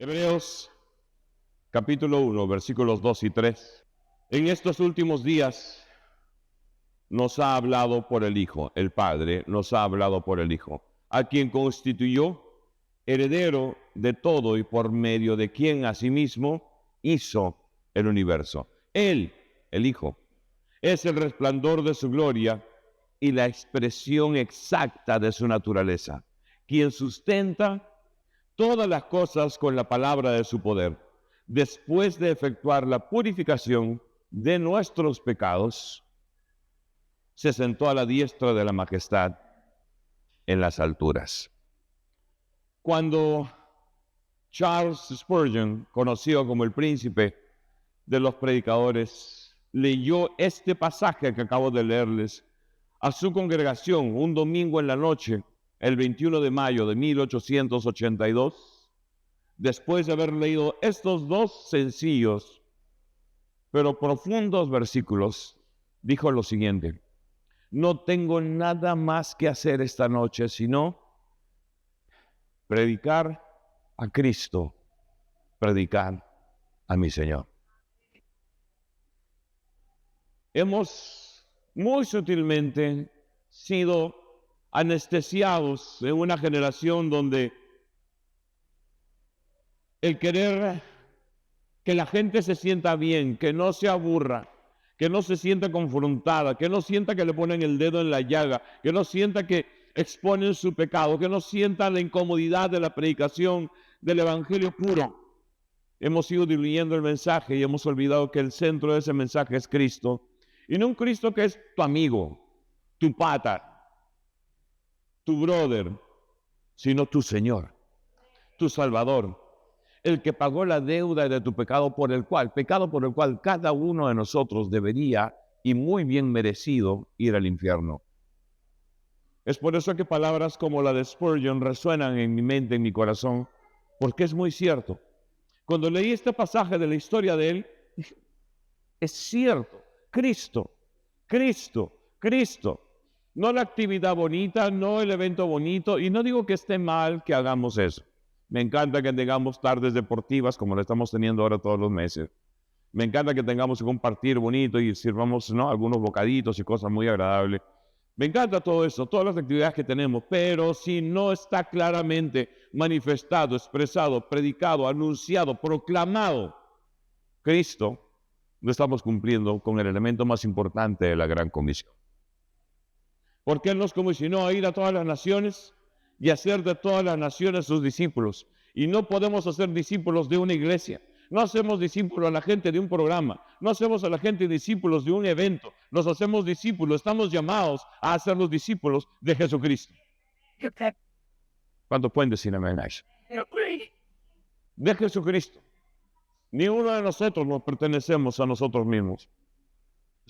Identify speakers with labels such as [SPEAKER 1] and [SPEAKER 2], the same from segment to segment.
[SPEAKER 1] Hebreos capítulo 1, versículos 2 y 3. En estos últimos días nos ha hablado por el Hijo, el Padre nos ha hablado por el Hijo, a quien constituyó heredero de todo y por medio de quien asimismo hizo el universo. Él, el Hijo, es el resplandor de su gloria y la expresión exacta de su naturaleza, quien sustenta todas las cosas con la palabra de su poder. Después de efectuar la purificación de nuestros pecados, se sentó a la diestra de la majestad en las alturas. Cuando Charles Spurgeon, conocido como el príncipe de los predicadores, leyó este pasaje que acabo de leerles a su congregación un domingo en la noche, el 21 de mayo de 1882, después de haber leído estos dos sencillos pero profundos versículos, dijo lo siguiente: no tengo nada más que hacer esta noche sino predicar a Cristo, predicar a mi Señor. Hemos muy sutilmente sido anestesiados en una generación donde el querer que la gente se sienta bien, que no se aburra, que no se sienta confrontada, que no sienta que le ponen el dedo en la llaga, que no sienta que exponen su pecado, que no sienta la incomodidad de la predicación del evangelio puro. Hemos ido diluyendo el mensaje y hemos olvidado que el centro de ese mensaje es Cristo. Y no un Cristo que es tu amigo, tu pata, tu brother, sino tu Señor, tu Salvador, el que pagó la deuda de tu pecado por el cual cada uno de nosotros debería, y muy bien merecido, ir al infierno. Es por eso que palabras como la de Spurgeon resuenan en mi mente, en mi corazón, porque es muy cierto. Cuando leí este pasaje de la historia de él, dije, es cierto, Cristo, Cristo, Cristo. No la actividad bonita, no el evento bonito, y no digo que esté mal que hagamos eso. Me encanta que tengamos tardes deportivas como lo estamos teniendo ahora todos los meses. Me encanta que tengamos que compartir bonito y sirvamos, ¿no?, algunos bocaditos y cosas muy agradables. Me encanta todo eso, todas las actividades que tenemos, pero si no está claramente manifestado, expresado, predicado, anunciado, proclamado Cristo, no estamos cumpliendo con el elemento más importante de la gran comisión. Porque Él nos comisionó a ir a todas las naciones y hacer de todas las naciones sus discípulos. Y no podemos hacer discípulos de una iglesia. No hacemos discípulos a la gente de un programa. No hacemos a la gente discípulos de un evento. Nos hacemos discípulos. Estamos llamados a ser los discípulos de Jesucristo. ¿Cuántos pueden decir amén a eso? De Jesucristo. Ni uno de nosotros nos pertenecemos a nosotros mismos.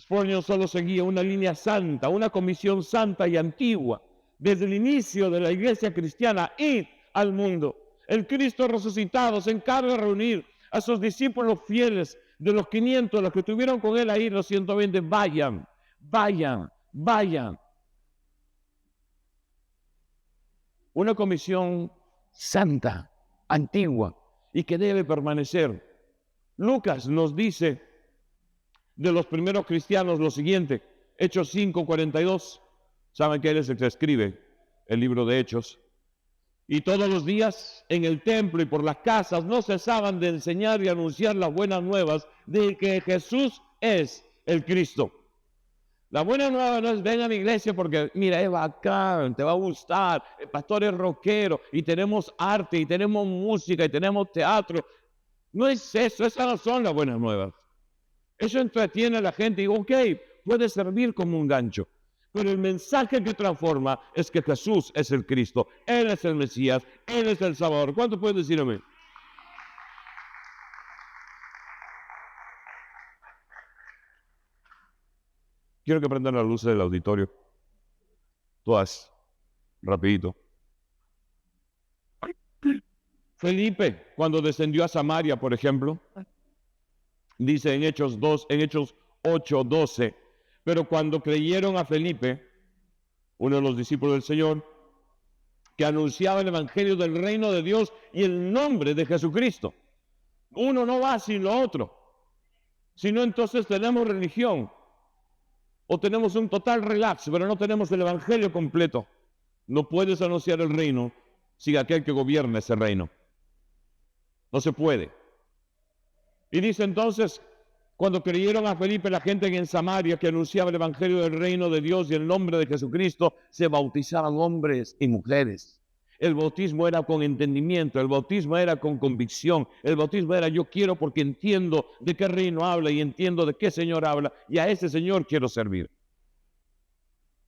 [SPEAKER 1] Spurgeon solo seguía una línea santa, una comisión santa y antigua. Desde el inicio de la iglesia cristiana, id al mundo. El Cristo resucitado se encarga de reunir a sus discípulos fieles, de los 500, los que estuvieron con él ahí, los 120, vayan, vayan, vayan. Una comisión santa, antigua, y que debe permanecer. Lucas nos dice de los primeros cristianos lo siguiente, Hechos 5:42. Saben que él es el que escribe el libro de Hechos. Y todos los días en el templo y por las casas no cesaban de enseñar y anunciar las buenas nuevas de que Jesús es el Cristo. La buena nueva no es ven a mi iglesia porque mira, es bacán, te va a gustar, el pastor es rockero y tenemos arte y tenemos música y tenemos teatro. No es eso, esas no son las buenas nuevas. Eso entretiene a la gente y digo, ok, puede servir como un gancho. Pero el mensaje que transforma es que Jesús es el Cristo. Él es el Mesías. Él es el Salvador. ¿Cuánto pueden decir amén? Quiero que prendan las luces del auditorio. Todas. Rapidito. Felipe, cuando descendió a Samaria, por ejemplo, dice en Hechos 8:12, pero cuando creyeron a Felipe, uno de los discípulos del Señor, que anunciaba el evangelio del reino de Dios y el nombre de Jesucristo. Uno no va sin lo otro. Si no, entonces tenemos religión o tenemos un total relax, pero no tenemos el evangelio completo. No puedes anunciar el reino sin aquel que gobierna ese reino. No se puede. Y dice entonces, cuando creyeron a Felipe la gente en Samaria que anunciaba el evangelio del reino de Dios y el nombre de Jesucristo, se bautizaban hombres y mujeres. El bautismo era con entendimiento, el bautismo era con convicción, el bautismo era yo quiero porque entiendo de qué reino habla y entiendo de qué Señor habla y a ese Señor quiero servir.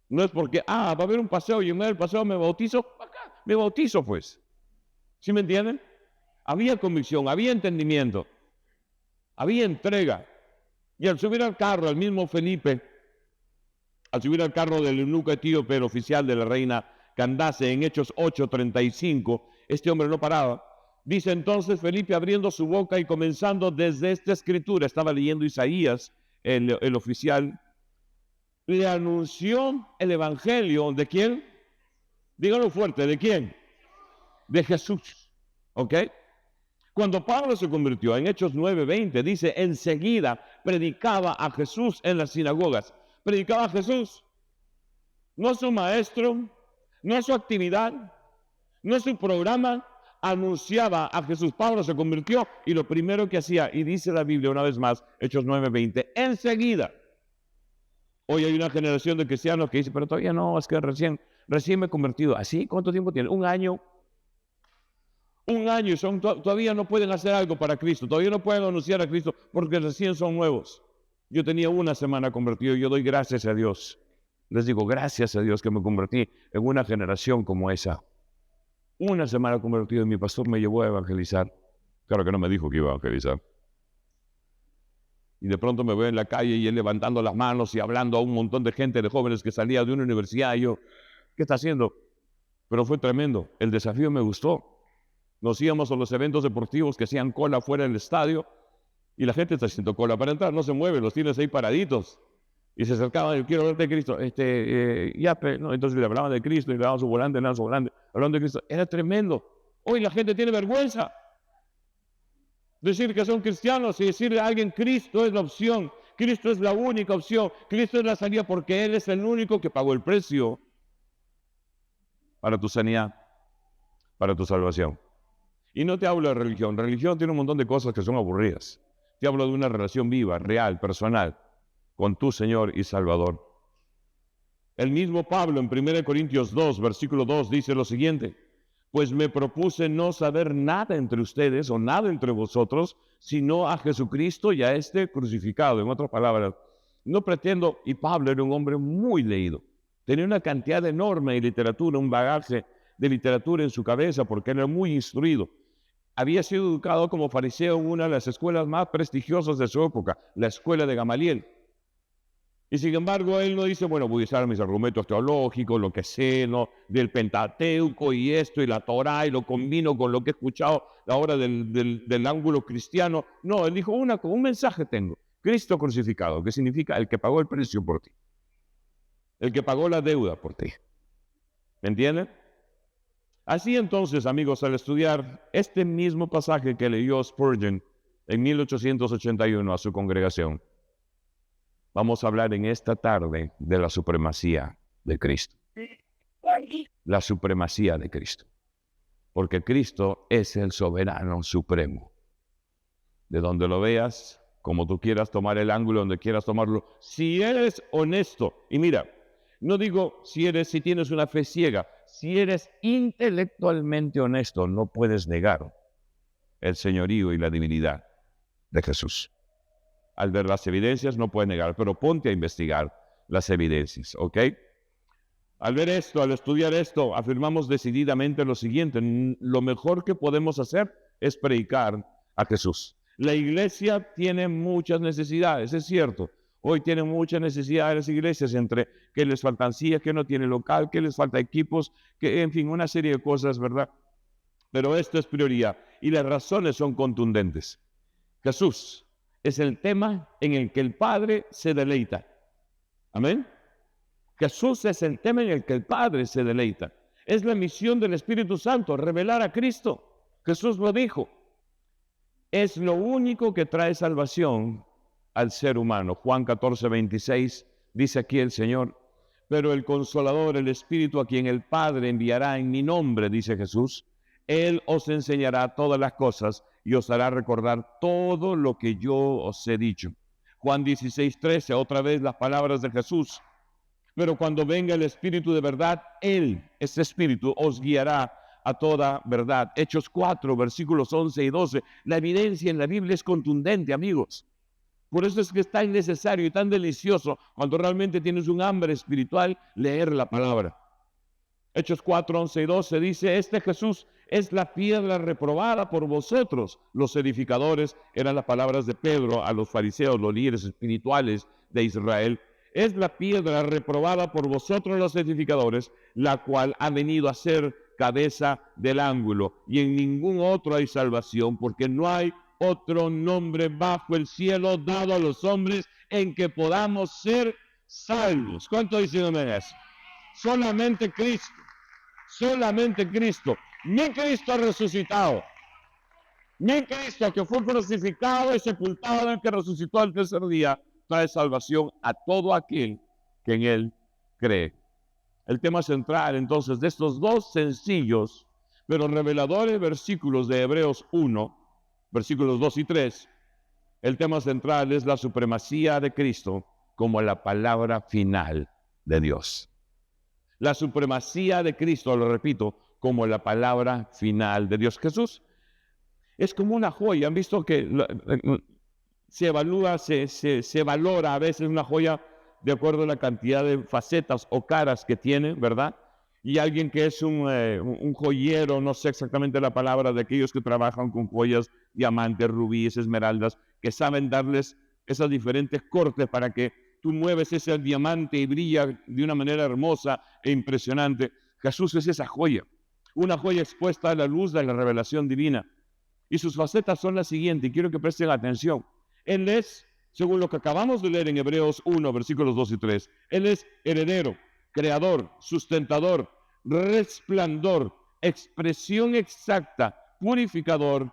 [SPEAKER 1] No es porque, va a haber un paseo y en medio del paseo me bautizo, acá me bautizo pues. ¿Sí me entienden? Había convicción, había entendimiento, había entrega. Y al subir al carro, el mismo Felipe, al subir al carro del eunuco etíope, el oficial de la reina Candace, en Hechos 8:35, este hombre no paraba. Dice entonces Felipe abriendo su boca y comenzando desde esta escritura, estaba leyendo Isaías, el oficial, le anunció el evangelio, ¿de quién? Díganlo fuerte, ¿de quién? De Jesús, ¿ok? Cuando Pablo se convirtió, en Hechos 9:20, dice, enseguida predicaba a Jesús en las sinagogas. Predicaba a Jesús, no su maestro, no su actividad, no su programa, anunciaba a Jesús. Pablo se convirtió y lo primero que hacía, y dice la Biblia una vez más, Hechos 9:20, enseguida. Hoy hay una generación de cristianos que dice, pero todavía no, es que recién me he convertido. ¿Así? ¿Cuánto tiempo tiene? Un año y todavía no pueden hacer algo para Cristo, todavía no pueden anunciar a Cristo porque recién son nuevos. Yo tenía una semana convertido y yo doy gracias a Dios. Les digo, gracias a Dios que me convertí en una generación como esa. Una semana convertido y mi pastor me llevó a evangelizar. Claro que no me dijo que iba a evangelizar. Y de pronto me veo en la calle y él levantando las manos y hablando a un montón de gente, de jóvenes que salía de una universidad. Y yo, ¿qué está haciendo? Pero fue tremendo. El desafío me gustó. Nos íbamos a los eventos deportivos que hacían cola fuera del estadio y la gente está haciendo cola para entrar, no se mueve, los tienes ahí paraditos. Y se acercaban, yo quiero verte de Cristo. No, entonces le hablaban de Cristo y le daban su volante, hablando de Cristo. Era tremendo. Hoy la gente tiene vergüenza. Decir que son cristianos y decirle a alguien, Cristo es la opción, Cristo es la única opción, Cristo es la salida porque Él es el único que pagó el precio para tu sanidad, para tu salvación. Y no te hablo de religión. Religión tiene un montón de cosas que son aburridas. Te hablo de una relación viva, real, personal, con tu Señor y Salvador. El mismo Pablo en 1 Corintios 2, versículo 2, dice lo siguiente. Pues me propuse no saber nada entre ustedes o nada entre vosotros, sino a Jesucristo y a este crucificado. En otras palabras, no pretendo, y Pablo era un hombre muy leído. Tenía una cantidad enorme de literatura, un bagaje de literatura en su cabeza porque era muy instruido. Había sido educado como fariseo en una de las escuelas más prestigiosas de su época, la escuela de Gamaliel. Y sin embargo, él no dice, bueno, voy a usar mis argumentos teológicos, lo que sé, ¿no? Del Pentateuco y esto y la Torá y lo combino con lo que he escuchado ahora del ángulo cristiano. No, él dijo, un mensaje tengo, Cristo crucificado, que significa el que pagó el precio por ti, el que pagó la deuda por ti. ¿Me entienden? Así entonces, amigos, al estudiar este mismo pasaje que leyó Spurgeon en 1881 a su congregación, vamos a hablar en esta tarde de la supremacía de Cristo. La supremacía de Cristo. Porque Cristo es el soberano supremo. De donde lo veas, como tú quieras tomar el ángulo, donde quieras tomarlo, si eres honesto, y mira, no digo si tienes una fe ciega, si eres intelectualmente honesto, no puedes negar el señorío y la divinidad de Jesús. Al ver las evidencias no puedes negar, pero ponte a investigar las evidencias, ¿ok? Al ver esto, al estudiar esto, afirmamos decididamente lo siguiente: lo mejor que podemos hacer es predicar a Jesús. La iglesia tiene muchas necesidades, es cierto. Hoy tienen muchas necesidades las iglesias, entre que les faltan sillas, que no tienen local, que les falta equipos, que en fin, una serie de cosas, ¿verdad? Pero esto es prioridad y las razones son contundentes. Jesús es el tema en el que el Padre se deleita. Amén. Jesús es el tema en el que el Padre se deleita. Es la misión del Espíritu Santo, revelar a Cristo. Jesús lo dijo. Es lo único que trae salvación al ser humano. Juan 14:26 dice aquí el Señor: pero el Consolador, el Espíritu, a quien el Padre enviará en mi nombre, dice Jesús, Él os enseñará todas las cosas y os hará recordar todo lo que yo os he dicho. Juan 16:13, otra vez las palabras de Jesús: pero cuando venga el Espíritu de verdad, Él, ese Espíritu, os guiará a toda verdad. Hechos 4, versículos 11 y 12. La evidencia en la Biblia es contundente, amigos. Por eso es que es tan necesario y tan delicioso, cuando realmente tienes un hambre espiritual, leer la palabra. Hechos 4, 11 y 12 dice: este Jesús es la piedra reprobada por vosotros, los edificadores. Eran las palabras de Pedro a los fariseos, los líderes espirituales de Israel. Es la piedra reprobada por vosotros los edificadores, la cual ha venido a ser cabeza del ángulo, y en ningún otro hay salvación, porque no hay otro nombre bajo el cielo dado a los hombres en que podamos ser salvos. ¿Cuánto dicen amén a eso? Solamente Cristo, solamente Cristo. Mi Cristo resucitado, mi Cristo que fue crucificado y sepultado, el que resucitó al tercer día, trae salvación a todo aquel que en Él cree. El tema central entonces de estos dos sencillos pero reveladores versículos de Hebreos 1, versículos 2 y 3, el tema central es la supremacía de Cristo como la palabra final de Dios. La supremacía de Cristo, lo repito, como la palabra final de Dios. Jesús es como una joya. Han visto que se evalúa, se valora a veces una joya de acuerdo a la cantidad de facetas o caras que tiene, ¿verdad? Y alguien que es un joyero, no sé exactamente la palabra, de aquellos que trabajan con joyas, diamantes, rubíes, esmeraldas, que saben darles esas diferentes cortes para que tú mueves ese diamante y brilla de una manera hermosa e impresionante. Jesús es esa joya, una joya expuesta a la luz de la revelación divina. Y sus facetas son las siguientes, y quiero que presten atención. Él es, según lo que acabamos de leer en Hebreos 1, versículos 2 y 3, Él es heredero, creador, sustentador, resplandor, expresión exacta, purificador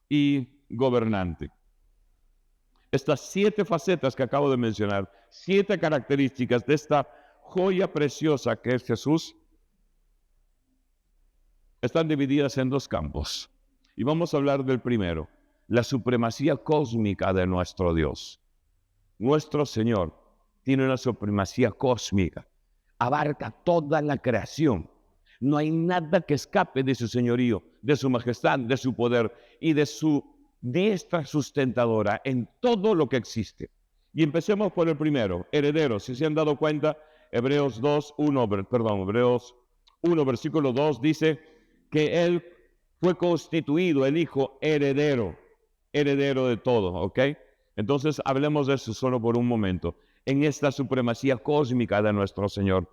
[SPEAKER 1] y gobernante. Estas 7 facetas que acabo de mencionar, 7 características de esta joya preciosa que es Jesús, están divididas en 2 campos. Y vamos a hablar del primero: la supremacía cósmica de nuestro Dios. Nuestro Señor tiene una supremacía cósmica, abarca toda la creación. No hay nada que escape de su señorío, de su majestad, de su poder y de su diestra sustentadora en todo lo que existe. Y empecemos por el primero, heredero. Si se han dado cuenta, Hebreos 1, versículo 2 dice que Él fue constituido, el Hijo, heredero de todo, ¿ok? Entonces hablemos de eso solo por un momento. En esta supremacía cósmica de nuestro Señor,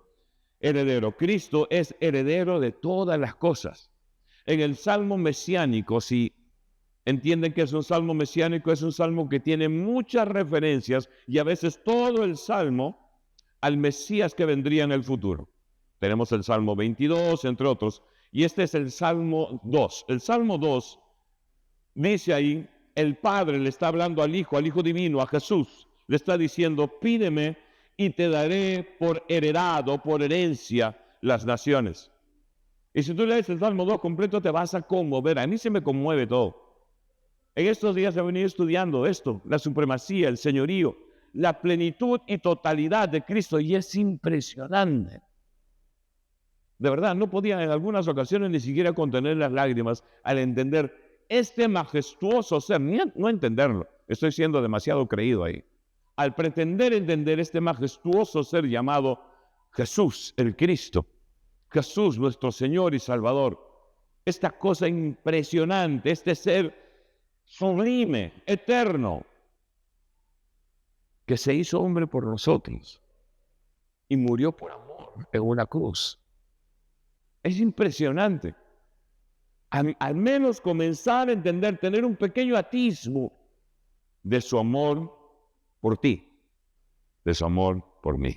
[SPEAKER 1] heredero. Cristo es heredero de todas las cosas. En el Salmo mesiánico, si entienden que es un salmo mesiánico, es un salmo que tiene muchas referencias y a veces todo el salmo al Mesías que vendría en el futuro. Tenemos el Salmo 22, entre otros, y este es el Salmo 2. El Salmo 2 dice ahí, el Padre le está hablando al Hijo divino, a Jesús, le está diciendo: pídeme y te daré por heredado, por herencia, las naciones. Y si tú lees el Salmo 2 completo, te vas a conmover. A mí se me conmueve todo. En estos días he venido estudiando esto, la supremacía, el señorío, la plenitud y totalidad de Cristo, y es impresionante. De verdad, no podía en algunas ocasiones ni siquiera contener las lágrimas al entender este majestuoso ser, no entenderlo, estoy siendo demasiado creído ahí. Al pretender entender este majestuoso ser llamado Jesús, el Cristo, Jesús, nuestro Señor y Salvador, esta cosa impresionante, este ser sublime, eterno, que se hizo hombre por nosotros y murió por amor en una cruz. Es impresionante. Al menos comenzar a entender, tener un pequeño atisbo de su amor por ti, de su amor por mí.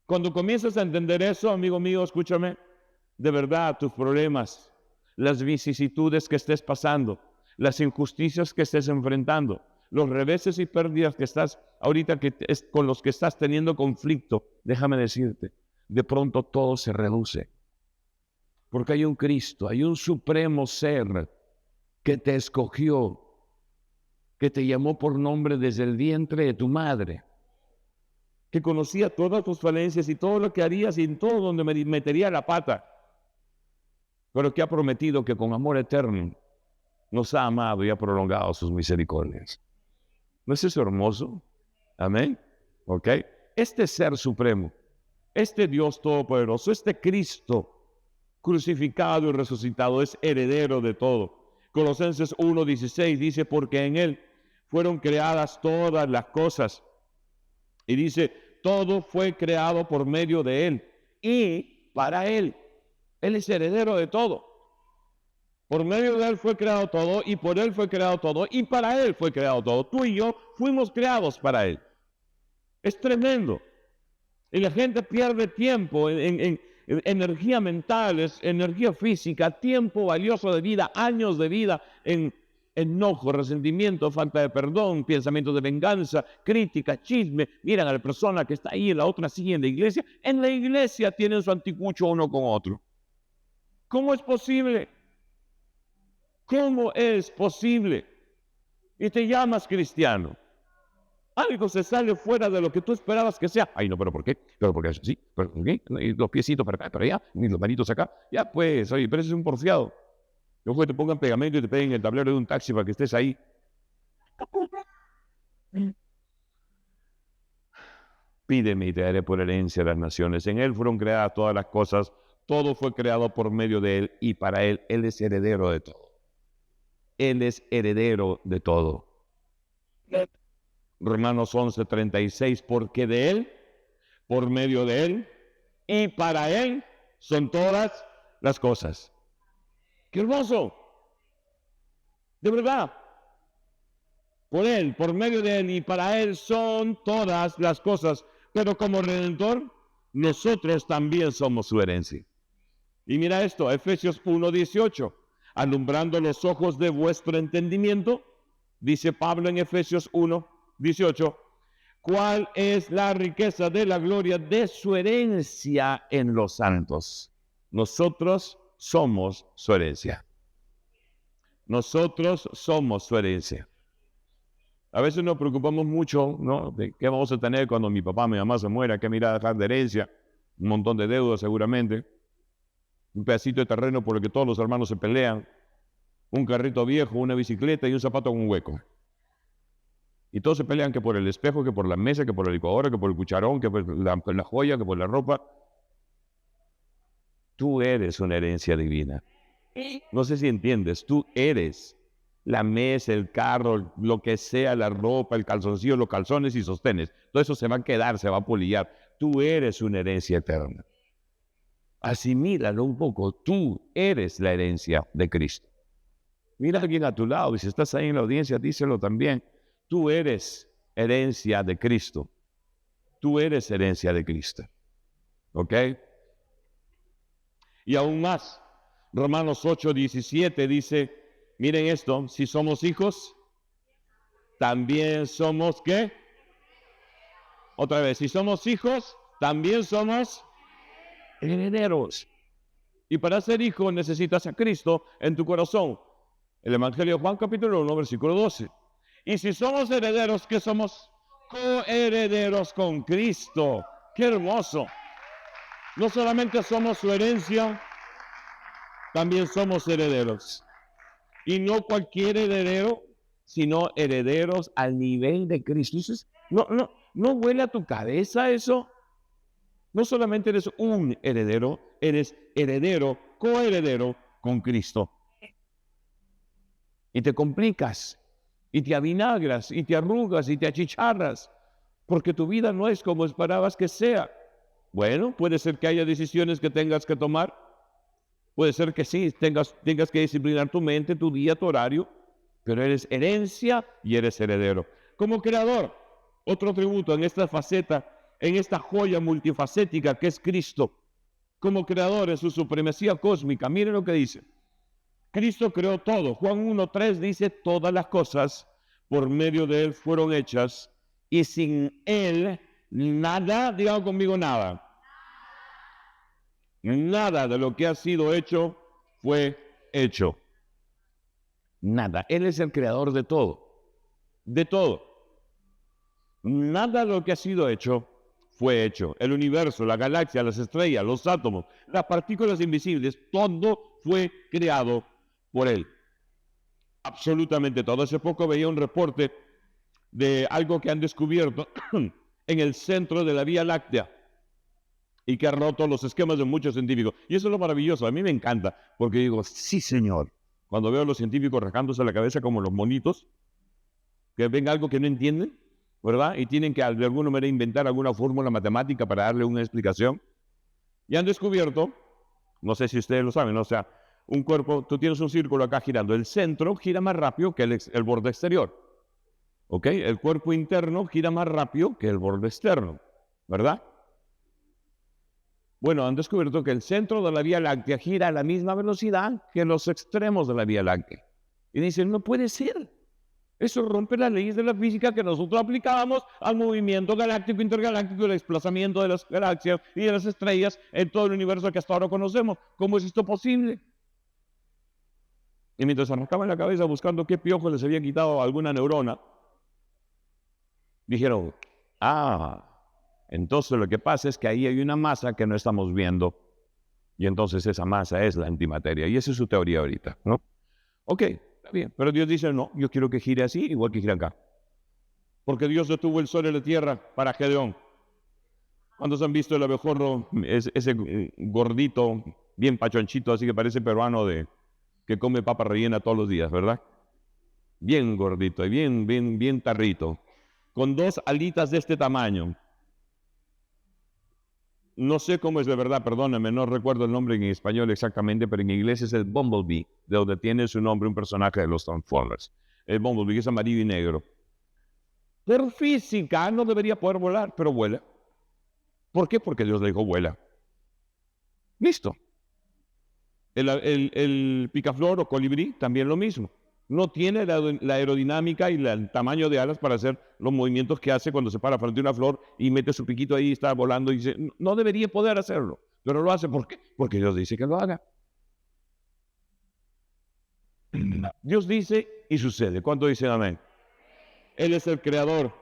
[SPEAKER 1] Cuando comienzas a entender eso, amigo mío, escúchame, de verdad tus problemas, las vicisitudes que estés pasando, las injusticias que estés enfrentando, los reveses y pérdidas que estás ahorita con los que estás teniendo conflicto, déjame decirte, de pronto todo se reduce. Porque hay un Cristo, hay un supremo ser que te escogió, que te llamó por nombre desde el vientre de tu madre, que conocía todas tus falencias y todo lo que harías y en todo donde metería la pata, pero que ha prometido que con amor eterno nos ha amado y ha prolongado sus misericordias. ¿No es eso hermoso? Amén. ¿Ok? Este ser supremo, este Dios todopoderoso, este Cristo crucificado y resucitado es heredero de todo. Colosenses 1:16 dice, porque en Él fueron creadas todas las cosas. Y dice, todo fue creado por medio de Él y para Él. Él es heredero de todo. Por medio de Él fue creado todo y por Él fue creado todo y para Él fue creado todo. Tú y yo fuimos creados para Él. Es tremendo. Y la gente pierde tiempo en energía mental, energía física, tiempo valioso de vida, años de vida en enojo, resentimiento, falta de perdón, pensamientos de venganza, crítica, chisme. Miran a la persona que está ahí, en la otra sigue en la iglesia. En la iglesia tienen su anticucho uno con otro. ¿Cómo es posible? ¿Cómo es posible? Y te llamas cristiano. Algo se sale fuera de lo que tú esperabas que sea. Ay, no, pero ¿por qué? ¿Pero por qué es así? ¿Pero por qué? Y los piecitos para acá, para allá, y los manitos acá. Ya pues, oye, pero eso es un porfiado. Yo que te pongan pegamento y te peguen el tablero de un taxi para que estés ahí. Pídeme y te daré por herencia las naciones. En Él fueron creadas todas las cosas. Todo fue creado por medio de Él y para Él. Él es heredero de todo. Él es heredero de todo. Romanos 11:36, porque de Él, por medio de Él y para Él son todas las cosas. ¡Qué hermoso! De verdad. Por Él, por medio de Él y para Él son todas las cosas. Pero como Redentor, nosotros también somos su herencia. Y mira esto, Efesios 1:18. Alumbrando los ojos de vuestro entendimiento, dice Pablo en Efesios 1:18, ¿cuál es la riqueza de la gloria de su herencia en los santos? Nosotros somos su herencia. Nosotros somos su herencia. A veces nos preocupamos mucho, ¿no? De qué vamos a tener cuando mi papá, mi mamá se muera, qué me irá a dejar de herencia, un montón de deudas seguramente, un pedacito de terreno por el que todos los hermanos se pelean, un carrito viejo, una bicicleta y un zapato con un hueco. Y todos se pelean que por el espejo, que por la mesa, que por la licuadora, que por el cucharón, que por la joya, que por la ropa. Tú eres una herencia divina. No sé si entiendes, tú eres la mesa, el carro, lo que sea, la ropa, el calzoncillo, los calzones y sostenes. Todo eso se va a quedar, se va a polillar. Tú eres una herencia eterna. Asimílalo un poco, tú eres la herencia de Cristo. Mira a alguien a tu lado y si estás ahí en la audiencia, díselo también. Tú eres herencia de Cristo. Tú eres herencia de Cristo. ¿Ok? Y aún más, Romanos 8:17 dice, miren esto, si somos hijos, también somos, ¿qué? Otra vez, si somos hijos, también somos herederos. Y para ser hijo necesitas a Cristo en tu corazón. El Evangelio de Juan capítulo 1, versículo 12. Y si somos herederos, ¿qué somos? Coherederos con Cristo. ¡Qué hermoso! No solamente somos su herencia, también somos herederos. Y no cualquier heredero, sino herederos al nivel de Cristo. Entonces, no huele a tu cabeza eso. No solamente eres un heredero, eres heredero, coheredero con Cristo. Y te complicas, y te avinagras, y te arrugas, y te achicharras, porque tu vida no es como esperabas que sea. Bueno, puede ser que haya decisiones que tengas que tomar, puede ser que sí, tengas que disciplinar tu mente, tu día, tu horario, pero eres herencia y eres heredero. Como creador, otro atributo en esta faceta en esta joya multifacética que es Cristo, como creador en su supremacía cósmica. Miren lo que dice. Cristo creó todo. Juan 1:3 dice, todas las cosas por medio de Él fueron hechas, y sin Él nada, digan conmigo nada. Nada de lo que ha sido hecho fue hecho. Nada. Él es el creador de todo. De todo. Nada de lo que ha sido hecho fue hecho. El universo, la galaxia, las estrellas, los átomos, las partículas invisibles, todo fue creado por Él. Absolutamente todo. Hace poco veía un reporte de algo que han descubierto en el centro de la Vía Láctea y que ha roto los esquemas de muchos científicos. Y eso es lo maravilloso. A mí me encanta porque digo, sí, señor. Cuando veo a los científicos rascándose la cabeza como los monitos, que ven algo que no entienden, ¿verdad? Y tienen que de alguna manera inventar alguna fórmula matemática para darle una explicación. Y han descubierto, no sé si ustedes lo saben, o sea, un cuerpo, tú tienes un círculo acá girando, el centro gira más rápido que el borde exterior. ¿Ok? El cuerpo interno gira más rápido que el borde externo, ¿verdad? Bueno, han descubierto que el centro de la Vía Láctea gira a la misma velocidad que los extremos de la Vía Láctea. Y dicen, no puede ser. Eso rompe las leyes de la física que nosotros aplicábamos al movimiento galáctico, intergaláctico, el desplazamiento de las galaxias y de las estrellas en todo el universo que hasta ahora conocemos. ¿Cómo es esto posible? Y mientras arrancaban la cabeza buscando qué piojo les había quitado alguna neurona, dijeron, entonces lo que pasa es que ahí hay una masa que no estamos viendo, y entonces esa masa es la antimateria, y esa es su teoría ahorita, ¿no? Ok, está bien, pero Dios dice, no, yo quiero que gire así, igual que gira acá. Porque Dios detuvo el sol y la tierra para Gedeón. ¿Cuántos han visto el abejorro, ese gordito, bien pachonchito, así que parece peruano que come papa rellena todos los días, ¿verdad? Bien gordito y bien tarrito, con dos alitas de este tamaño. No sé cómo es de verdad, perdóname, no recuerdo el nombre en español exactamente, pero en inglés es el Bumblebee, de donde tiene su nombre un personaje de los Transformers. El Bumblebee es amarillo y negro. Por física no debería poder volar, pero vuela. ¿Por qué? Porque Dios le dijo, vuela. Listo. El picaflor o colibrí, también lo mismo. No tiene la aerodinámica y el tamaño de alas para hacer los movimientos que hace cuando se para frente a una flor y mete su piquito ahí y está volando y dice, no debería poder hacerlo, pero lo hace. ¿Por qué? Porque Dios dice que lo haga. Dios dice y sucede. ¿Cuánto dicen amén? Él es el creador,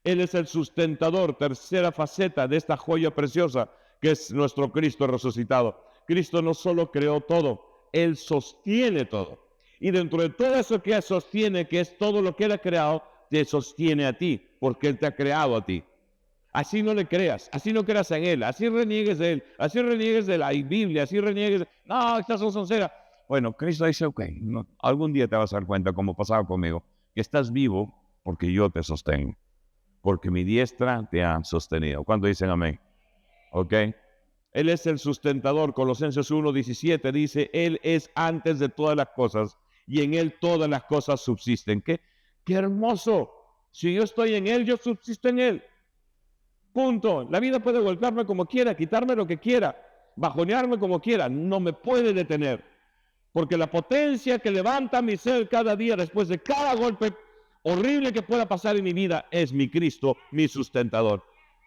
[SPEAKER 1] Él es el sustentador, tercera faceta de esta joya preciosa que es nuestro Cristo resucitado. Cristo no solo creó todo, Él sostiene todo. Y dentro de todo eso que Él sostiene, que es todo lo que Él ha creado, te sostiene a ti, porque Él te ha creado a ti. Así no le creas, así no creas en Él, así reniegues de Él, así reniegues de la Biblia, así reniegues, no, estas son sonceras. Bueno, Cristo dice, ok, no, algún día te vas a dar cuenta, como pasaba conmigo, que estás vivo porque yo te sostengo, porque mi diestra te ha sostenido. ¿Cuánto dicen amén? ¿Ok? Él es el sustentador. Colosenses 1:17 dice, Él es antes de todas las cosas y en Él todas las cosas subsisten. ¿Qué hermoso! Si yo estoy en Él, yo subsisto en Él. Punto. La vida puede golpearme como quiera, quitarme lo que quiera, bajonearme como quiera. No me puede detener. Porque la potencia que levanta mi ser cada día después de cada golpe horrible que pueda pasar en mi vida es mi Cristo, mi sustentador.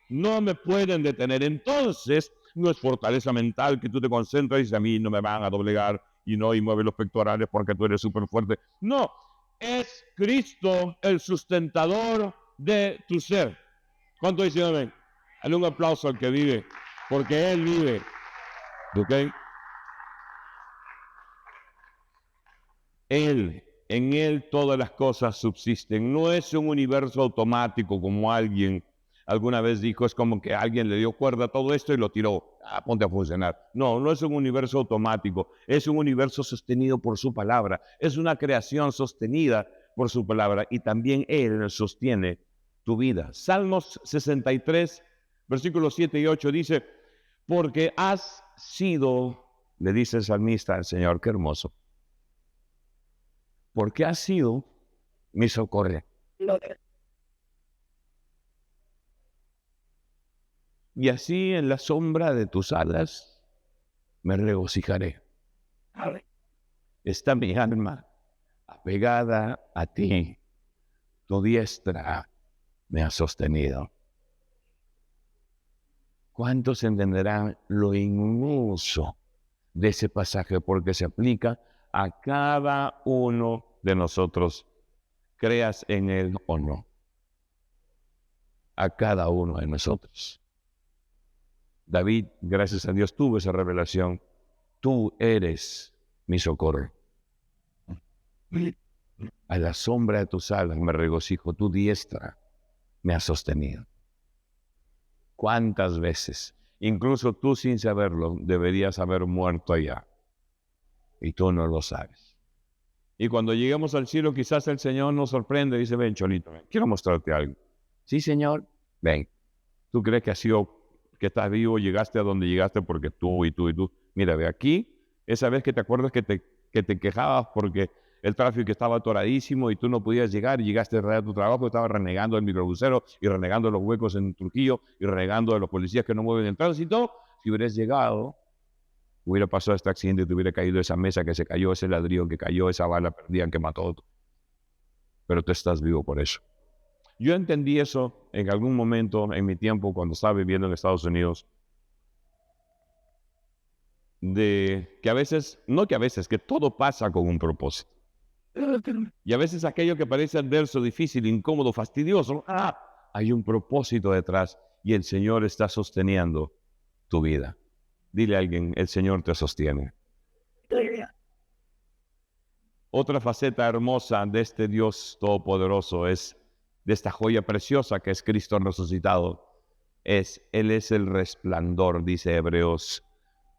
[SPEAKER 1] No me pueden detener. Entonces, no es fortaleza mental que tú te concentras y dices, a mí no me van a doblegar y mueve los pectorales porque tú eres súper fuerte. No, es Cristo el sustentador de tu ser. ¿Cuánto dicen amén? Dale un aplauso al que vive, porque Él vive. ¿Ok? Él, en Él todas las cosas subsisten. No es un universo automático como alguien alguna vez dijo, es como que alguien le dio cuerda a todo esto y lo tiró. Ponte a funcionar. No, no es un universo automático, es un universo sostenido por su palabra. Es una creación sostenida por su palabra y también Él sostiene tu vida. Salmos 63, versículos 7 y 8 dice, porque has sido, le dice el salmista al Señor, qué hermoso, porque has sido mi socorro. y así en la sombra de tus alas me regocijaré. Está mi alma apegada a ti, tu diestra me ha sostenido. ¿Cuántos entenderán lo inmenso de ese pasaje? Porque se aplica a cada uno de nosotros, creas en él o no. A cada uno de nosotros. David, gracias a Dios, tuvo esa revelación. Tú eres mi socorro. A la sombra de tus alas me regocijo, tu diestra me ha sostenido. ¿Cuántas veces? Incluso tú sin saberlo deberías haber muerto allá. Y tú no lo sabes. Y cuando lleguemos al cielo quizás el Señor nos sorprende y dice, ven Cholito, quiero mostrarte algo. Sí, Señor, ven. ¿Tú crees que que estás vivo, llegaste a donde llegaste porque tú y tú y tú? Mira, ve aquí, esa vez que te acuerdas que te quejabas porque el tráfico estaba atoradísimo y tú no podías llegar y llegaste a tu trabajo, estabas renegando del microbusero y renegando de los huecos en Trujillo y renegando de los policías que no mueven el tránsito. Si hubieras llegado, hubiera pasado este accidente, te hubiera caído esa mesa que se cayó, ese ladrillo que cayó, esa bala perdida que mató a otro. Pero tú estás vivo por eso. Yo entendí eso en algún momento en mi tiempo cuando estaba viviendo en Estados Unidos, de que a veces, no que a veces, que todo pasa con un propósito. Y a veces aquello que parece adverso, difícil, incómodo, fastidioso, hay un propósito detrás y el Señor está sosteniendo tu vida. Dile a alguien, el Señor te sostiene. Otra faceta hermosa de este Dios todopoderoso es, de esta joya preciosa que es Cristo resucitado, Él es el resplandor, dice Hebreos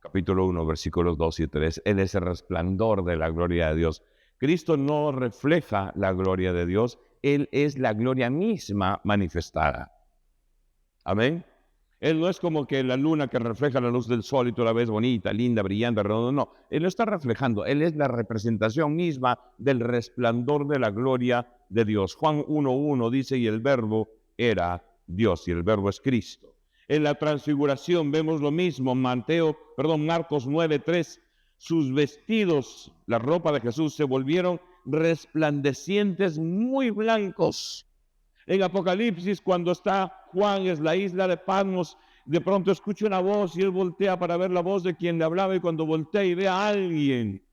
[SPEAKER 1] capítulo 1, versículos 2 y 3. Él es el resplandor de la gloria de Dios. Cristo no refleja la gloria de Dios, Él es la gloria misma manifestada. Amén. Él no es como que la luna que refleja la luz del sol y tú la ves bonita, linda, brillante, redonda. No, Él lo está reflejando. Él es la representación misma del resplandor de la gloria de Dios. Juan 1:1 dice, y el verbo era Dios, y el verbo es Cristo. En la transfiguración vemos lo mismo. Marcos 9:3. Sus vestidos, la ropa de Jesús, se volvieron resplandecientes, muy blancos. En Apocalipsis, cuando está Juan, es la isla de Patmos, de pronto escucha una voz y él voltea para ver la voz de quien le hablaba, y cuando voltea y ve a alguien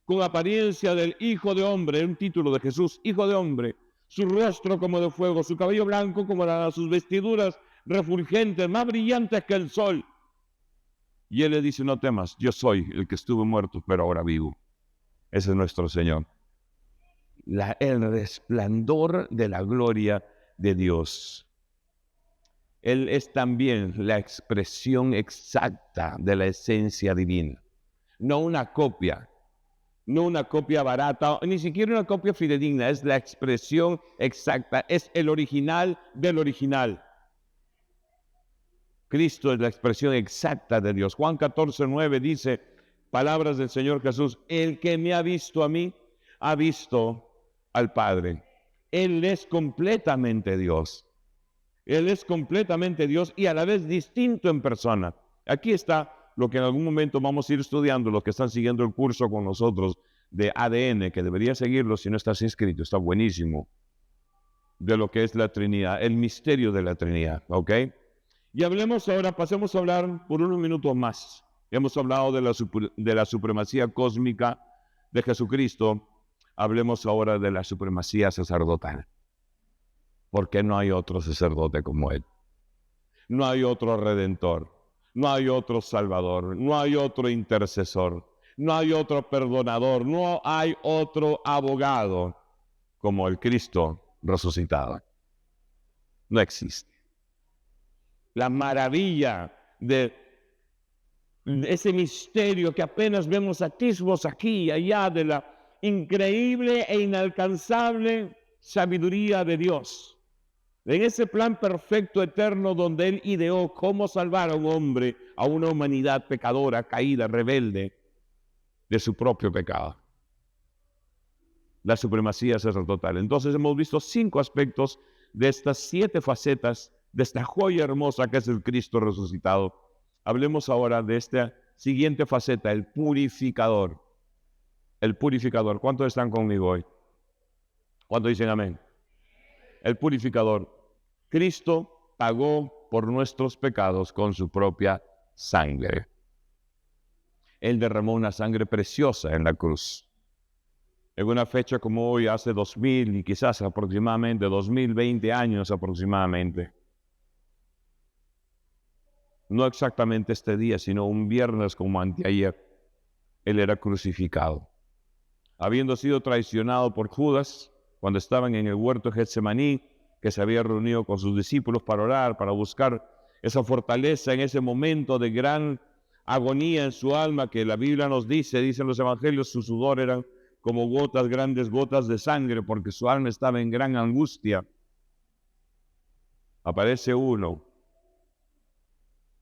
[SPEAKER 1] con apariencia del Hijo de Hombre, un título de Jesús, Hijo de Hombre, su rostro como de fuego, su cabello blanco como sus vestiduras refulgentes, más brillantes que el sol. Y él le dice, no temas, yo soy el que estuve muerto, pero ahora vivo. Ese es nuestro Señor. El resplandor de la gloria de Dios. Él es también la expresión exacta de la esencia divina. No una copia, no una copia barata, ni siquiera una copia fidedigna. Es la expresión exacta, es el original del original. Cristo es la expresión exacta de Dios. Juan 14:9 dice, palabras del Señor Jesús, el que me ha visto a mí, ha visto al Padre. Él es completamente Dios. Él es completamente Dios y a la vez distinto en persona. Aquí está lo que en algún momento vamos a ir estudiando, los que están siguiendo el curso con nosotros de ADN, que debería seguirlo si no estás inscrito, está buenísimo, de lo que es la Trinidad, el misterio de la Trinidad, ¿ok? Y hablemos ahora, pasemos a hablar por unos minutos más. Hemos hablado de la supremacía cósmica de Jesucristo. Hablemos ahora de la supremacía sacerdotal. Porque no hay otro sacerdote como Él. No hay otro redentor. No hay otro salvador. No hay otro intercesor. No hay otro perdonador. No hay otro abogado como el Cristo resucitado. No existe. La maravilla de ese misterio que apenas vemos atisbos aquí y allá de la increíble e inalcanzable sabiduría de Dios. En ese plan perfecto eterno donde Él ideó cómo salvar a un hombre, a una humanidad pecadora, caída, rebelde, de su propio pecado. La supremacía sacerdotal. Entonces hemos visto 5 aspectos de estas 7 facetas de esta joya hermosa que es el Cristo resucitado. Hablemos ahora de esta siguiente faceta, el purificador. El purificador. ¿Cuántos están conmigo hoy? ¿Cuántos dicen amén? El purificador. Cristo pagó por nuestros pecados con su propia sangre. Él derramó una sangre preciosa en la cruz. En una fecha como hoy, hace 2000 y quizás aproximadamente 2020 años aproximadamente. No exactamente este día, sino un viernes como anteayer, Él era crucificado. Habiendo sido traicionado por Judas, cuando estaban en el huerto de Getsemaní, que se había reunido con sus discípulos para orar, para buscar esa fortaleza en ese momento de gran agonía en su alma, que la Biblia nos dice, dicen los evangelios, su sudor eran como gotas, grandes gotas de sangre, porque su alma estaba en gran angustia. Aparece uno,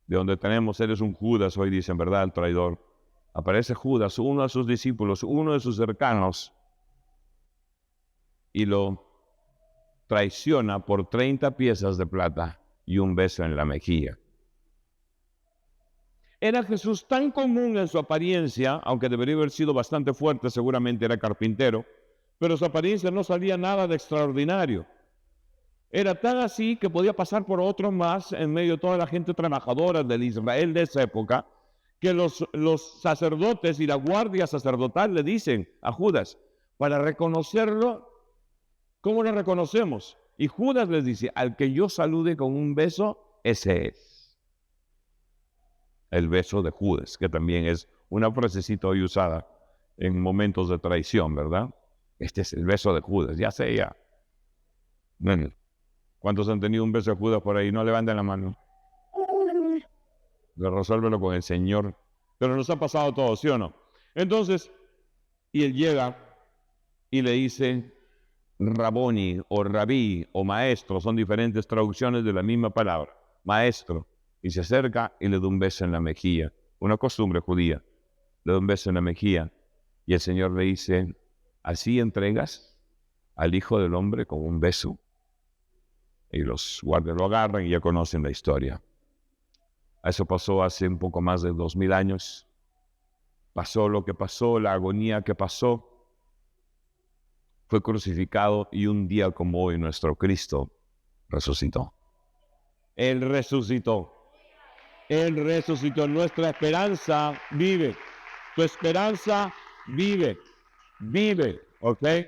[SPEAKER 1] de donde tenemos, eres un Judas, hoy dicen, ¿verdad? El traidor. Aparece Judas, uno de sus discípulos, uno de sus cercanos, y lo traiciona por 30 piezas de plata y un beso en la mejilla. Era Jesús tan común en su apariencia, aunque debería haber sido bastante fuerte, seguramente era carpintero, pero su apariencia no salía nada de extraordinario. Era tan así que podía pasar por otro más en medio de toda la gente trabajadora del Israel de esa época, que los sacerdotes y la guardia sacerdotal le dicen a Judas, para reconocerlo, ¿cómo lo reconocemos? Y Judas les dice, al que yo salude con un beso, ese es. El beso de Judas, que también es una frasecita hoy usada en momentos de traición, ¿verdad? Este es el beso de Judas, ya sé ya. Bueno, ¿cuántos han tenido un beso de Judas por ahí? No levanten la mano. Resuélvelo con el Señor. Pero nos ha pasado todo, ¿sí o no? Entonces, y él llega y le dice, Raboni o Rabí o maestro, son diferentes traducciones de la misma palabra, maestro. Y se acerca y le da un beso en la mejilla. Una costumbre judía. Le da un beso en la mejilla. Y el Señor le dice, ¿así entregas al Hijo del Hombre con un beso? Y los guardias lo agarran y ya conocen la historia. Eso pasó hace un poco más de 2000 años. Pasó lo que pasó, la agonía que pasó. Fue crucificado y un día como hoy nuestro Cristo resucitó. Él resucitó. Él resucitó. Nuestra esperanza vive. Tu esperanza vive. Vive. ¿Ok? Él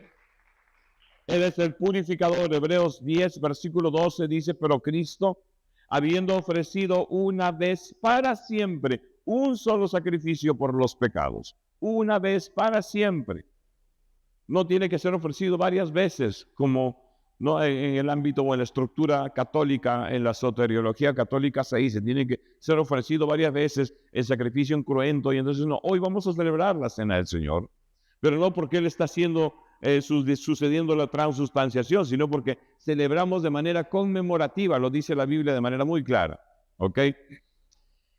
[SPEAKER 1] es el purificador. Hebreos 10, versículo 12 dice, pero Cristo, habiendo ofrecido una vez para siempre un solo sacrificio por los pecados. Una vez para siempre. No tiene que ser ofrecido varias veces, como no en el ámbito o en la estructura católica, en la soteriología católica se dice, tiene que ser ofrecido varias veces el sacrificio incruento, y entonces no, hoy vamos a celebrar la cena del Señor, pero no porque Él está haciendo, sucediendo la transustanciación, sino porque celebramos de manera conmemorativa, lo dice la Biblia de manera muy clara, ¿ok?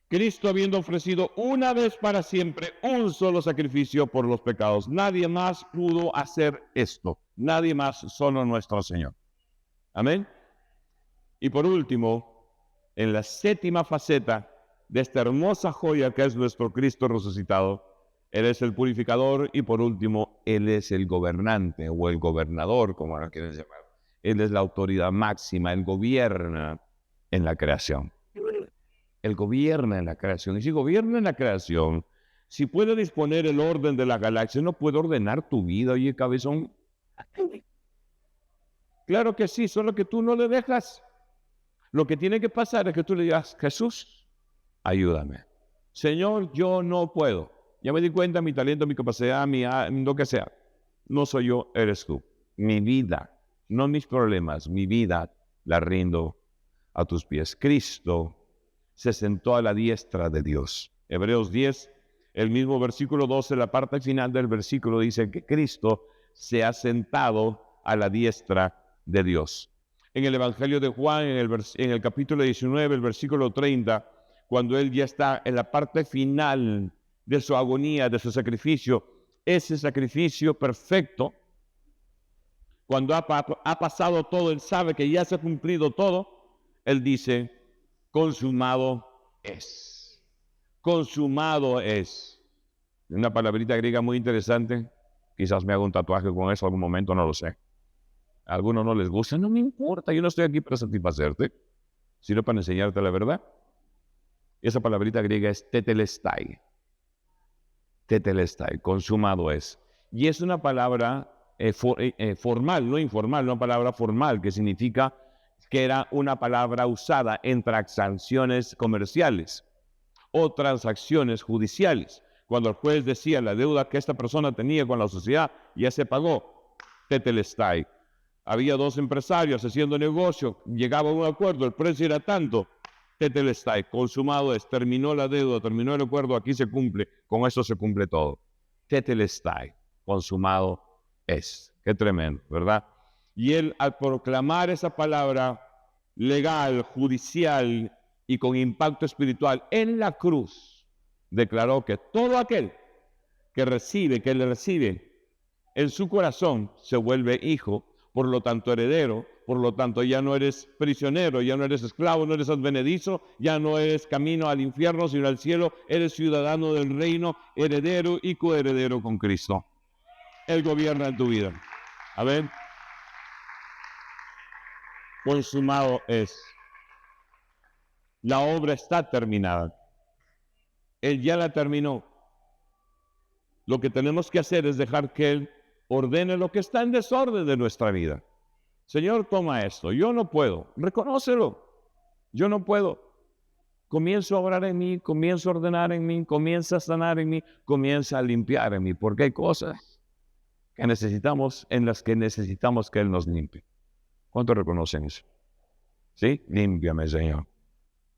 [SPEAKER 1] Cristo habiendo ofrecido una vez para siempre un solo sacrificio por los pecados. Nadie más pudo hacer esto. Nadie más, solo nuestro Señor. Amén. Y por último, en la séptima faceta de esta hermosa joya que es nuestro Cristo resucitado, Él es el purificador y por último, Él es el gobernante o el gobernador, como ahora quieren llamar. Él es la autoridad máxima, Él gobierna en la creación. Él gobierna en la creación. Y si gobierna en la creación, si puede disponer el orden de la galaxia, ¿no puede ordenar tu vida, oye, cabezón? Claro que sí, solo que tú no le dejas. Lo que tiene que pasar es que tú le digas, Jesús, ayúdame. Señor, yo no puedo. Ya me di cuenta, mi talento, mi capacidad, lo que sea. No soy yo, eres tú. Mi vida, no mis problemas, mi vida la rindo a tus pies. Cristo se sentó a la diestra de Dios. Hebreos 10, el mismo versículo 12, la parte final del versículo dice que Cristo se ha sentado a la diestra de Dios. En el Evangelio de Juan, en el capítulo 19, el versículo 30, cuando Él ya está en la parte final de su agonía, de su sacrificio, ese sacrificio perfecto, cuando ha pasado todo, Él sabe que ya se ha cumplido todo, Él dice, consumado es. Consumado es. Una palabrita griega muy interesante. Quizás me haga un tatuaje con eso en algún momento, no lo sé. A algunos no les gusta, no me importa, yo no estoy aquí para satisfacerte, sino para enseñarte la verdad. Esa palabrita griega es tetelestai. Tetelestai, consumado es. Y es una palabra formal, no informal, una palabra formal, que significa que era una palabra usada en transacciones comerciales o transacciones judiciales. Cuando el juez decía la deuda que esta persona tenía con la sociedad ya se pagó, tetelestai. Había dos empresarios haciendo negocio, llegaba a un acuerdo, el precio era tanto, tetelestai, consumado es, terminó la deuda, terminó el acuerdo, aquí se cumple, con eso se cumple todo. Tetelestai, consumado es. Qué tremendo, ¿verdad? Y él, al proclamar esa palabra legal, judicial y con impacto espiritual en la cruz, declaró que todo aquel que le recibe en su corazón se vuelve hijo, por lo tanto heredero, por lo tanto ya no eres prisionero, ya no eres esclavo, no eres advenedizo, ya no eres camino al infierno, sino al cielo, eres ciudadano del reino, heredero y coheredero con Cristo. Él gobierna en tu vida. Amén. Consumado es. La obra está terminada. Él ya la terminó. Lo que tenemos que hacer es dejar que Él ordene lo que está en desorden de nuestra vida. Señor, toma esto. Yo no puedo. Reconócelo. Yo no puedo. Comienzo a orar en mí, comienzo a ordenar en mí, comienza a sanar en mí, comienza a limpiar en mí, porque hay cosas que necesitamos, en las que necesitamos que Él nos limpie. ¿Cuántos reconocen eso? ¿Sí? Límpiame, Señor.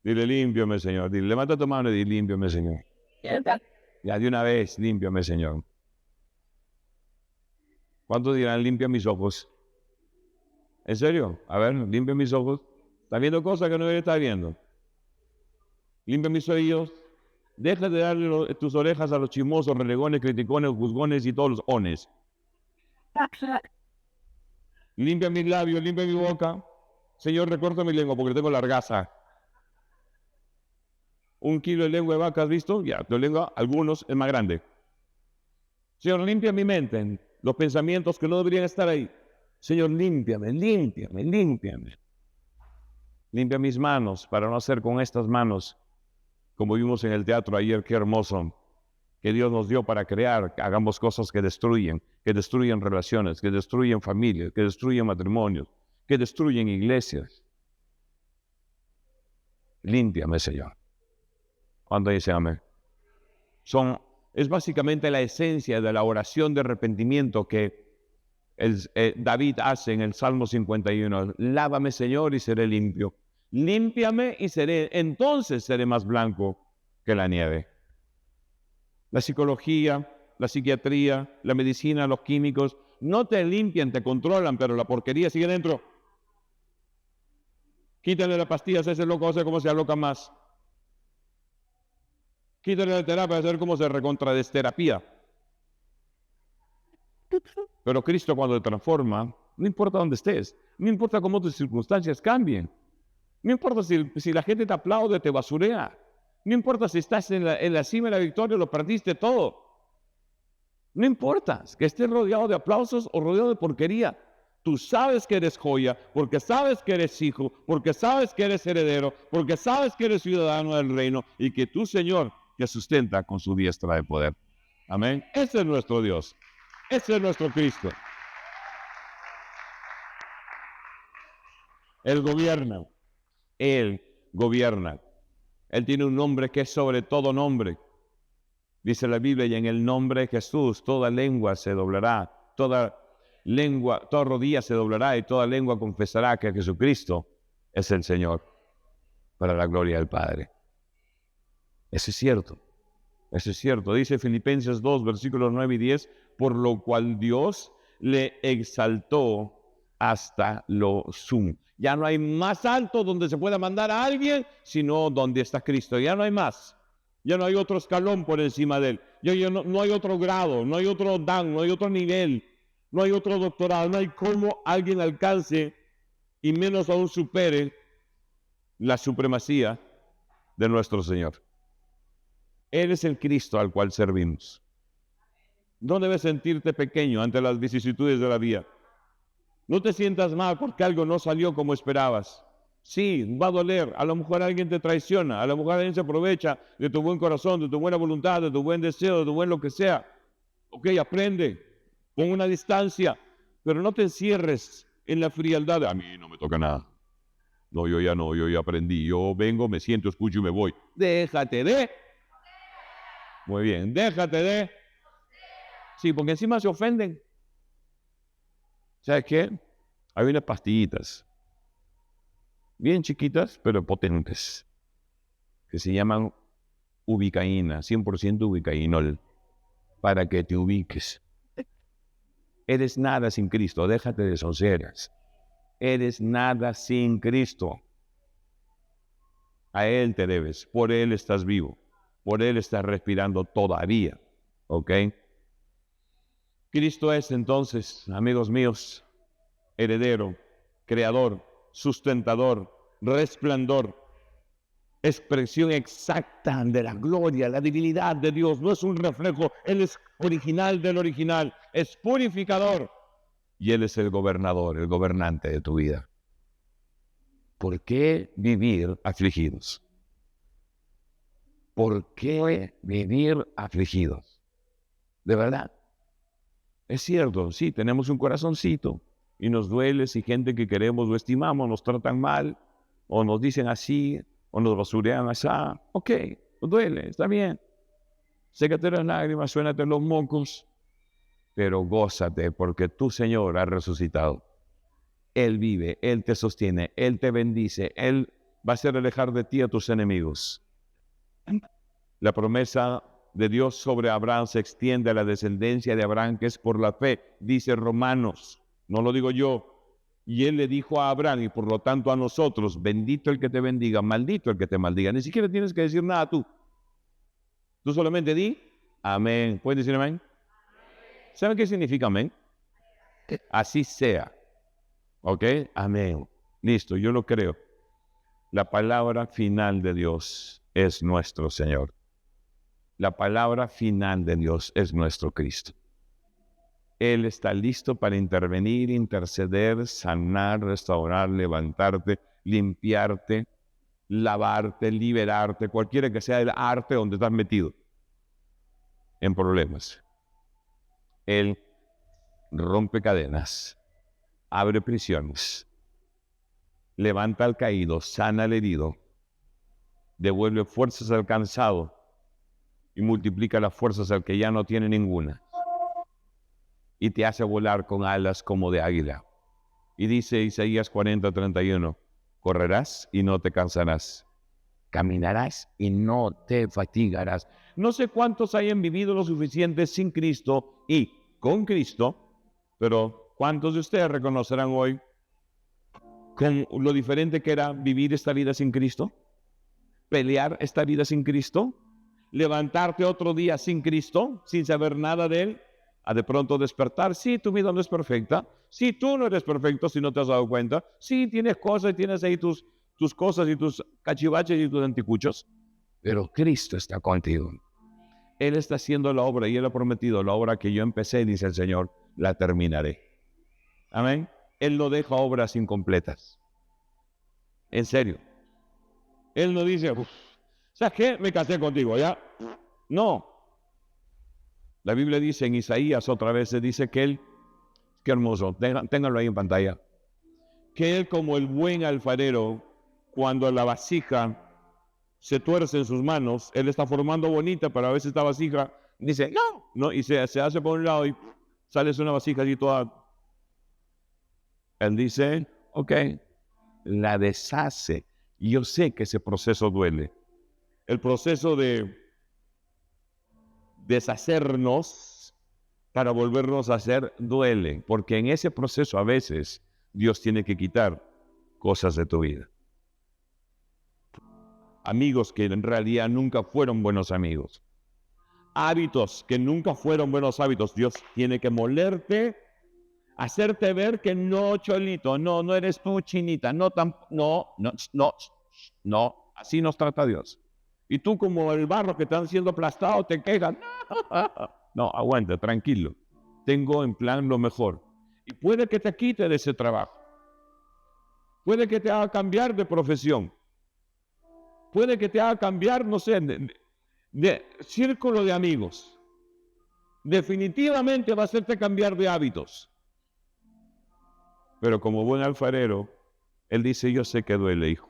[SPEAKER 1] Dile, límpiame, Señor. Dile, levanta tu mano y dile, límpiame, Señor. Ya de una vez, límpiame, Señor. ¿Cuántos dirán, limpia mis ojos? ¿En serio? A ver, limpia mis ojos. ¿Estás viendo cosas que no debería estar viendo? Limpia mis oídos. Deja de darle tus orejas a los chismosos, renegones, criticones, juzgones y todos los ones. Limpia mis labios, limpia mi boca. Señor, recorta mi lengua porque tengo largaza. 1 kilo de lengua de vaca, ¿has visto? Ya, tu lengua, algunos, es más grande. Señor, limpia mi mente, los pensamientos que no deberían estar ahí. Señor, límpiame, límpiame, límpiame. Limpia mis manos para no hacer con estas manos, como vimos en el teatro ayer, qué hermoso, que Dios nos dio para crear, que hagamos cosas que destruyen relaciones, que destruyen familias, que destruyen matrimonios, que destruyen iglesias. Límpiame, Señor. ¿Cuándo dice amén? Es básicamente la esencia de la oración de arrepentimiento que David hace en el Salmo 51. Lávame, Señor, y seré limpio. Límpiame y entonces seré más blanco que la nieve. La psicología, la psiquiatría, la medicina, los químicos, no te limpian, te controlan, pero la porquería sigue dentro. Quítale las pastillas a ese loco, a ver cómo se aloca más. Quítale la terapia, a ver cómo se recontradesterapia. Pero Cristo, cuando te transforma, no importa dónde estés, no importa cómo tus circunstancias cambien, no importa si la gente te aplaude, te basurea, no importa si estás en la cima de la victoria, lo perdiste todo. No importa que estés rodeado de aplausos o rodeado de porquería. Tú sabes que eres joya, porque sabes que eres hijo, porque sabes que eres heredero, porque sabes que eres ciudadano del reino y que tu Señor te sustenta con su diestra de poder. Amén. Ese es nuestro Dios. Ese es nuestro Cristo. Él gobierna. Él gobierna. Él tiene un nombre que es sobre todo nombre. Dice la Biblia, y en el nombre de Jesús toda lengua se doblará, toda rodilla se doblará y toda lengua confesará que Jesucristo es el Señor, para la gloria del Padre. Eso es cierto. Eso es cierto. Dice Filipenses 2, versículos 9 y 10, por lo cual Dios le exaltó hasta lo sumo. Ya no hay más alto donde se pueda mandar a alguien, sino donde está Cristo. Ya no hay más. Ya no hay otro escalón por encima de él. No hay otro grado, no hay otro dan, no hay otro nivel, no hay otro doctorado, no hay cómo alguien alcance y menos aún supere la supremacía de nuestro Señor. Él es el Cristo al cual servimos. No debes sentirte pequeño ante las vicisitudes de la vida. No te sientas mal porque algo no salió como esperabas. Sí, va a doler. A lo mejor alguien te traiciona. A lo mejor alguien se aprovecha de tu buen corazón, de tu buena voluntad, de tu buen deseo, de tu buen lo que sea. Ok, aprende. Pon una distancia. Pero no te encierres en la frialdad de, a mí no me toca nada. No, yo ya aprendí. Yo vengo, me siento, escucho y me voy. Déjate de. Muy bien, déjate de. Sí, porque encima se ofenden. ¿Sabes qué? Hay unas pastillitas, bien chiquitas, pero potentes, que se llaman ubicaína, 100% ubicainol, para que te ubiques. Eres nada sin Cristo, déjate de sonceras. Eres nada sin Cristo. A Él te debes, por Él estás vivo, por Él estás respirando todavía, ¿ok? Cristo es entonces, amigos míos, heredero, creador, sustentador, resplandor, expresión exacta de la gloria, la divinidad de Dios. No es un reflejo, Él es original del original, es purificador. Y Él es el gobernador, el gobernante de tu vida. ¿Por qué vivir afligidos? ¿Por qué vivir afligidos? De verdad. Es cierto, sí, tenemos un corazoncito y nos duele si gente que queremos o estimamos nos tratan mal, o nos dicen así, o nos basurean así. Ok, nos duele, está bien. Sécate las lágrimas, suénate los mocos, pero gózate porque tu Señor ha resucitado. Él vive, Él te sostiene, Él te bendice, Él va a hacer alejar de ti a tus enemigos. La promesa de Dios sobre Abraham se extiende a la descendencia de Abraham, que es por la fe, dice Romanos, no lo digo yo. Y Él le dijo a Abraham, y por lo tanto a nosotros, bendito el que te bendiga, maldito el que te maldiga. Ni siquiera tienes que decir nada tú. Tú solamente di, amén. ¿Puedes decir amén? ¿Saben qué significa amén? Así sea. ¿Ok? Amén. Listo, yo lo creo. La palabra final de Dios es nuestro Señor. La palabra final de Dios es nuestro Cristo. Él está listo para intervenir, interceder, sanar, restaurar, levantarte, limpiarte, lavarte, liberarte, cualquiera que sea el arte donde estás metido en problemas. Él rompe cadenas, abre prisiones, levanta al caído, sana al herido, devuelve fuerzas al cansado y multiplica las fuerzas al que ya no tiene ninguna. Y te hace volar con alas como de águila. Y dice Isaías 40:31, correrás y no te cansarás, caminarás y no te fatigarás. No sé cuántos hayan vivido lo suficiente sin Cristo y con Cristo, pero ¿cuántos de ustedes reconocerán hoy con lo diferente que era vivir esta vida sin Cristo? Pelear esta vida sin Cristo, levantarte otro día sin Cristo, sin saber nada de Él, a de pronto despertar. Sí, tu vida no es perfecta. Sí, tú no eres perfecto si no te has dado cuenta. Sí, tienes cosas y tienes ahí tus cosas y tus cachivaches y tus anticuchos. Pero Cristo está contigo. Él está haciendo la obra y Él ha prometido la obra que yo empecé, dice el Señor, la terminaré. Amén. Él no deja obras incompletas. En serio. Él no dice, ¿sabes qué? Me casé contigo, ¿ya? No. La Biblia dice en Isaías otra vez, se dice que Él, qué hermoso, ténganlo ahí en pantalla, que Él como el buen alfarero, cuando la vasija se tuerce en sus manos, Él está formando bonita, pero a veces esta vasija dice, no, y se hace por un lado y sale una vasija así toda. Él dice, ok, la deshace. Y yo sé que ese proceso duele. El proceso de deshacernos para volvernos a hacer duele, porque en ese proceso a veces Dios tiene que quitar cosas de tu vida. Amigos que en realidad nunca fueron buenos amigos. Hábitos que nunca fueron buenos hábitos. Dios tiene que molerte, hacerte ver que no, cholito, no eres tú, chinita, no, No, así nos trata Dios. Y tú como el barro que están siendo aplastado te quejas. No, aguanta, tranquilo. Tengo en plan lo mejor. Y puede que te quite de ese trabajo. Puede que te haga cambiar de profesión. Puede que te haga cambiar, no sé, de círculo de amigos. Definitivamente va a hacerte cambiar de hábitos. Pero como buen alfarero, él dice, yo sé que duele, hijo.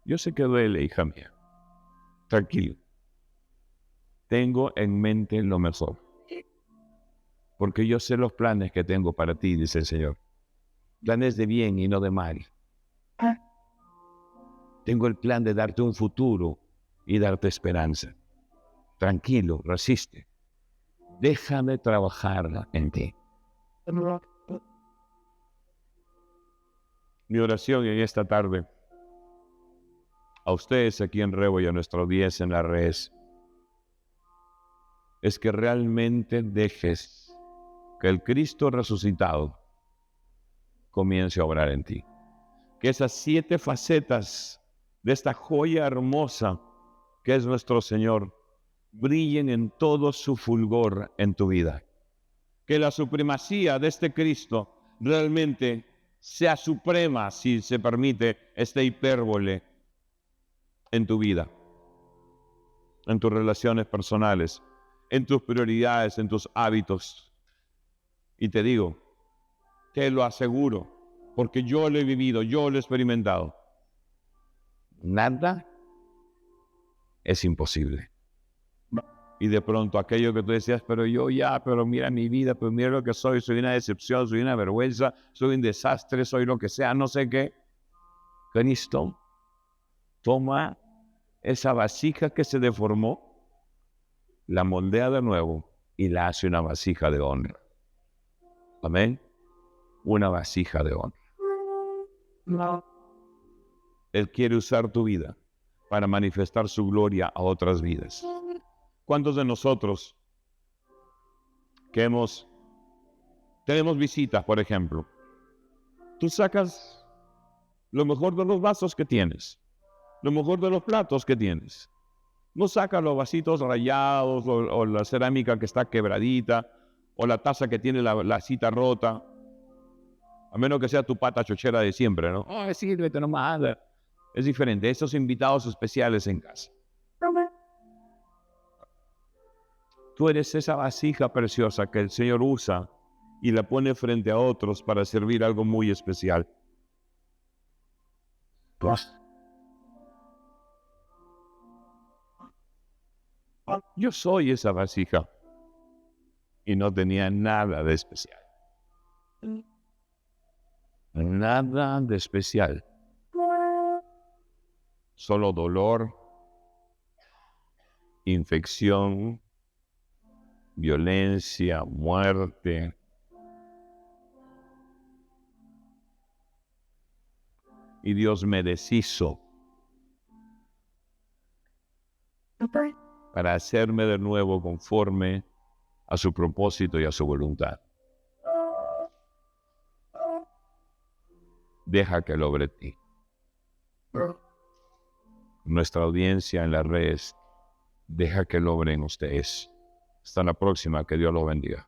[SPEAKER 1] Yo sé que duele, hija mía. Tranquilo. Tengo en mente lo mejor. Porque yo sé los planes que tengo para ti, dice el Señor. Planes de bien y no de mal. Tengo el plan de darte un futuro y darte esperanza. Tranquilo, resiste. Déjame trabajar en ti. Mi oración en esta tarde, a ustedes aquí en Rebo y a nuestros 10 en la red, es que realmente dejes que el Cristo resucitado comience a obrar en ti. Que esas 7 facetas de esta joya hermosa que es nuestro Señor brillen en todo su fulgor en tu vida. Que la supremacía de este Cristo realmente sea suprema, si se permite esta hipérbole, en tu vida, en tus relaciones personales, en tus prioridades, en tus hábitos. Y te digo, te lo aseguro, porque yo lo he vivido, yo lo he experimentado. Nada es imposible. Y de pronto aquello que tú decías, pero mira mi vida, pero mira lo que soy una decepción, soy una vergüenza, soy un desastre, soy lo que sea, no sé qué. Cristo toma esa vasija que se deformó, la moldea de nuevo y la hace una vasija de honra. Amén. Una vasija de honra. No. Él quiere usar tu vida para manifestar su gloria a otras vidas. ¿Cuántos de nosotros que tenemos visitas, por ejemplo? Tú sacas lo mejor de los vasos que tienes, lo mejor de los platos que tienes. No sacas los vasitos rayados o la cerámica que está quebradita o la taza que tiene la cita rota, a menos que sea tu pata chochera de siempre, ¿no? Sírvete nomás. Es diferente, esos invitados especiales en casa. Tú eres esa vasija preciosa que el Señor usa y la pone frente a otros para servir algo muy especial. Yo soy esa vasija y no tenía nada de especial. Nada de especial. Solo dolor, infección, violencia, muerte. Y Dios me deshizo para hacerme de nuevo conforme a su propósito y a su voluntad. Deja que lo obre en ti. Nuestra audiencia en las redes, deja que lo obren ustedes. Hasta la próxima, que Dios los bendiga.